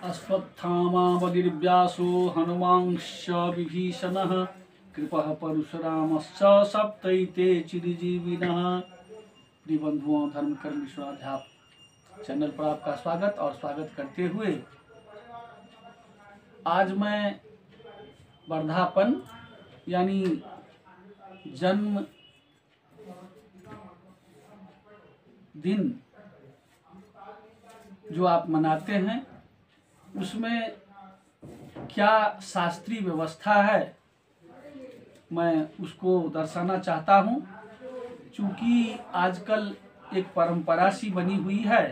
अश्वत्थामा बलिर्व्यासो हनुमांश्च विभीषणः कृपः परशुरामश्च सप्तैते चिरजीविनः। प्रिय बंधुओं, धर्म कर्म विश्वाध्याप चैनल पर आपका स्वागत और स्वागत करते हुए आज मैं वर्धापन यानी जन्म दिन जो आप मनाते हैं उसमें क्या शास्त्रीय व्यवस्था है, मैं उसको दर्शाना चाहता हूँ। चूँकि आजकल एक परंपरा सी बनी हुई है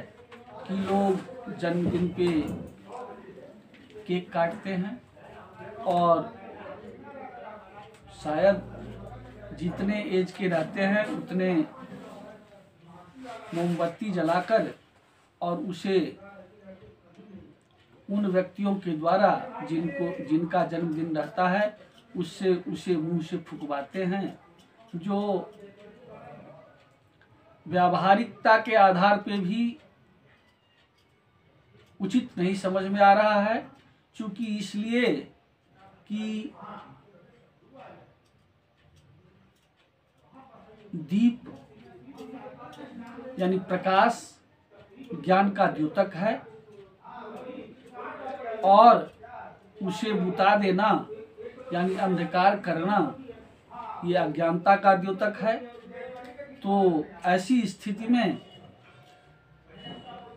कि लोग जन्मदिन पे केक काटते हैं और शायद जितने एज के रहते हैं उतने मोमबत्ती जलाकर और उसे उन व्यक्तियों के द्वारा जिनका जन्मदिन रहता है उसे मुंह से फुकवाते हैं, जो व्यावहारिकता के आधार पे भी उचित नहीं समझ में आ रहा है। चूंकि इसलिए कि दीप यानी प्रकाश ज्ञान का द्योतक है और उसे बुता देना यानी अंधकार करना ये अज्ञानता का द्योतक है। तो ऐसी स्थिति में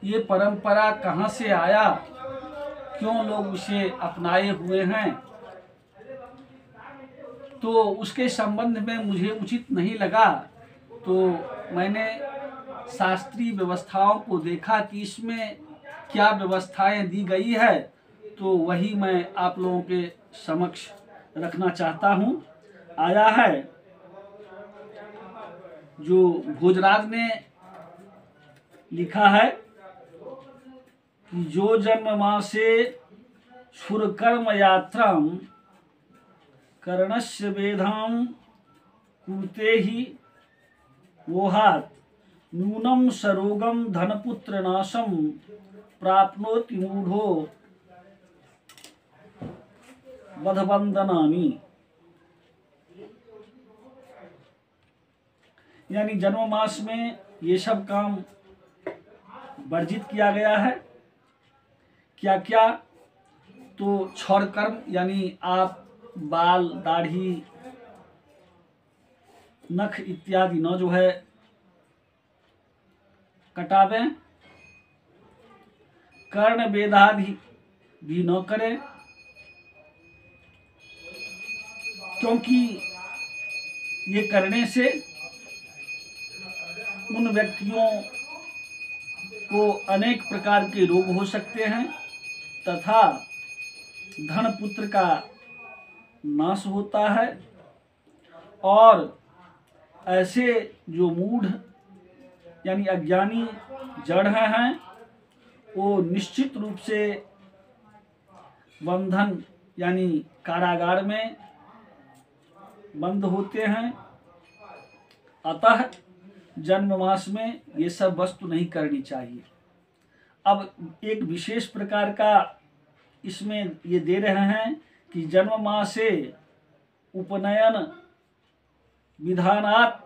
ये परंपरा कहाँ से आया, क्यों लोग उसे अपनाए हुए हैं, तो उसके संबंध में मुझे उचित नहीं लगा। तो मैंने शास्त्रीय व्यवस्थाओं को देखा कि इसमें क्या व्यवस्थाएं दी गई है, तो वही मैं आप लोगों के समक्ष रखना चाहता हूँ। आया है जो भोजराज ने लिखा है कि जो जन्म मासे सुरकर्म यात्राम कर्णस्य वेधाम कुरुते ही वोहात नूनम सरोगम धनपुत्र नाशम प्राप्नोति मूढ़ो वधबंदनानि। यानी जन्म मास में ये सब काम वर्जित किया गया है। क्या क्या? तो क्षौर कर्म यानी आप बाल दाढ़ी नख इत्यादि न जो है कटावें, कर्ण वेदादि भी न करें, क्योंकि ये करने से उन व्यक्तियों को अनेक प्रकार के रोग हो सकते हैं तथा धन पुत्र का नाश होता है। और ऐसे जो मूढ़ यानी अज्ञानी जड़ हैं वो निश्चित रूप से बंधन यानी कारागार में बंद होते हैं। अतः जन्म मास में ये सब वस्तु नहीं करनी चाहिए। अब एक विशेष प्रकार का इसमें ये दे रहे हैं कि जन्म मासे उपनयन विधानात्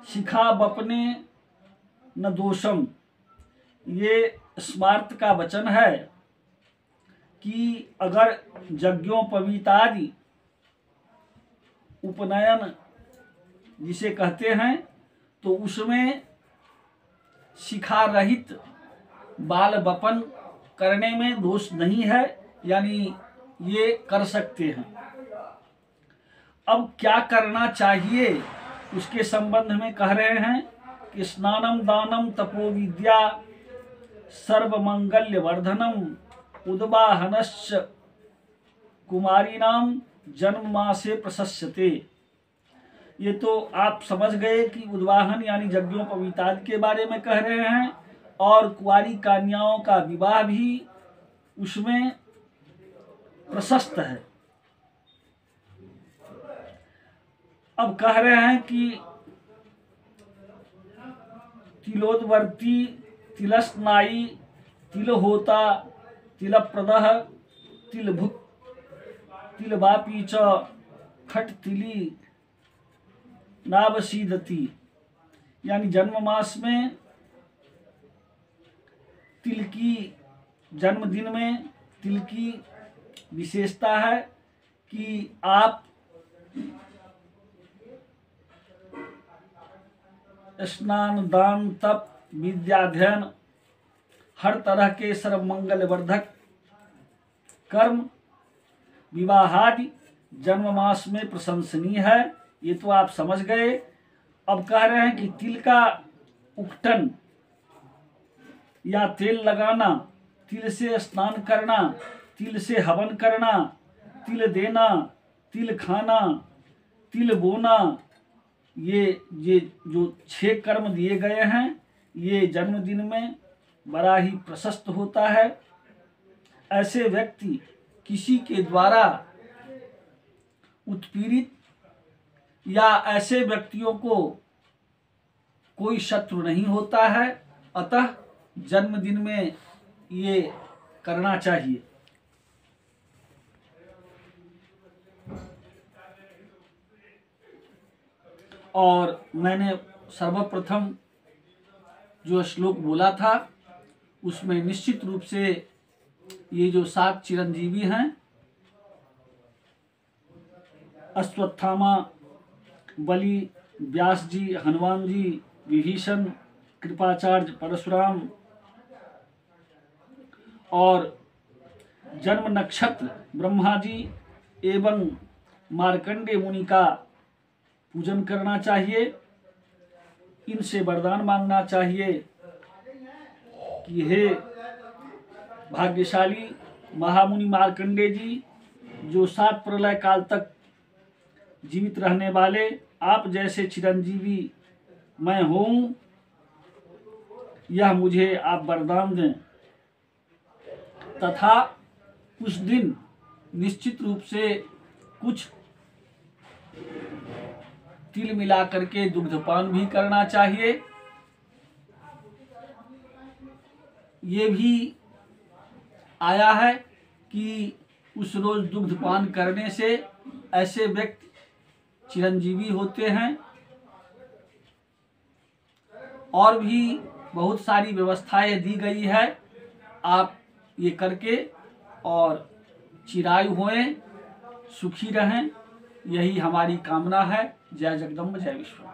शिखा बपने न दोषम। ये स्मार्त का वचन है कि अगर यज्ञोपवीतादि उपनयन जिसे कहते हैं तो उसमें शिखा रहित बाल बपन करने में दोष नहीं है, यानी ये कर सकते हैं। अब क्या करना चाहिए उसके संबंध में कह रहे हैं कि स्नानम दानम तपो विद्या सर्वमंगल्य वर्धनम उद्वाहनश्च कुमारीनाम जन्म मासे प्रशस्यते। ये तो आप समझ गए कि उद्वाहन यानी यज्ञोपवीतादि के बारे में कह रहे हैं और कुंवारी कन्याओं का विवाह भी उसमें प्रशस्त है। अब कह रहे हैं कि तिलोदवर्ती तिलस्नायी तिल होता तिलप्रदः तिलभुक् तिलवापी च खट तिली नावसीदति। यानी जन्म मास में तिल की, जन्मदिन में तिल की विशेषता है कि आप स्नान, दान, तप, विद्याध्ययन, हर तरह के सर्व मंगल वर्धक कर्म विवाहादि जन्म मास में प्रशंसनीय है। ये तो आप समझ गए। अब कह रहे हैं कि तिल का उकटन या तेल लगाना, तिल से स्नान करना, तिल से हवन करना, तिल देना, तिल खाना, तिल बोना, ये जो 6 कर्म दिए गए हैं, ये जन्मदिन में बड़ा ही प्रशस्त होता है। ऐसे व्यक्ति किसी के द्वारा उत्पीड़ित या ऐसे व्यक्तियों को कोई शत्रु नहीं होता है। अतः जन्मदिन में ये करना चाहिए। और मैंने सर्वप्रथम जो श्लोक बोला था उसमें निश्चित रूप से ये जो 7 चिरंजीवी हैं, अश्वत्थामा, बलि, व्यास जी, हनुमान जी, विभीषण, कृपाचार्य, परशुराम और जन्म नक्षत्र ब्रह्मा जी एवं मार्कंडेय मुनि का पूजन करना चाहिए। इनसे वरदान मांगना चाहिए कि हे भाग्यशाली महामुनि मार्कंडेय जी, जो 7 प्रलय काल तक जीवित रहने वाले, आप जैसे चिरंजीवी मैं हूँ, यह मुझे आप वरदान दें। तथा उस दिन निश्चित रूप से कुछ तिल मिला करके दुग्धपान भी करना चाहिए। ये भी आया है कि उस रोज दुग्धपान करने से ऐसे व्यक्ति चिरंजीवी होते हैं। और भी बहुत सारी व्यवस्थाएं दी गई है। आप ये करके और चिरायु होएं, सुखी रहें, यही हमारी कामना है। जय जगदम्ब, जय विश्व।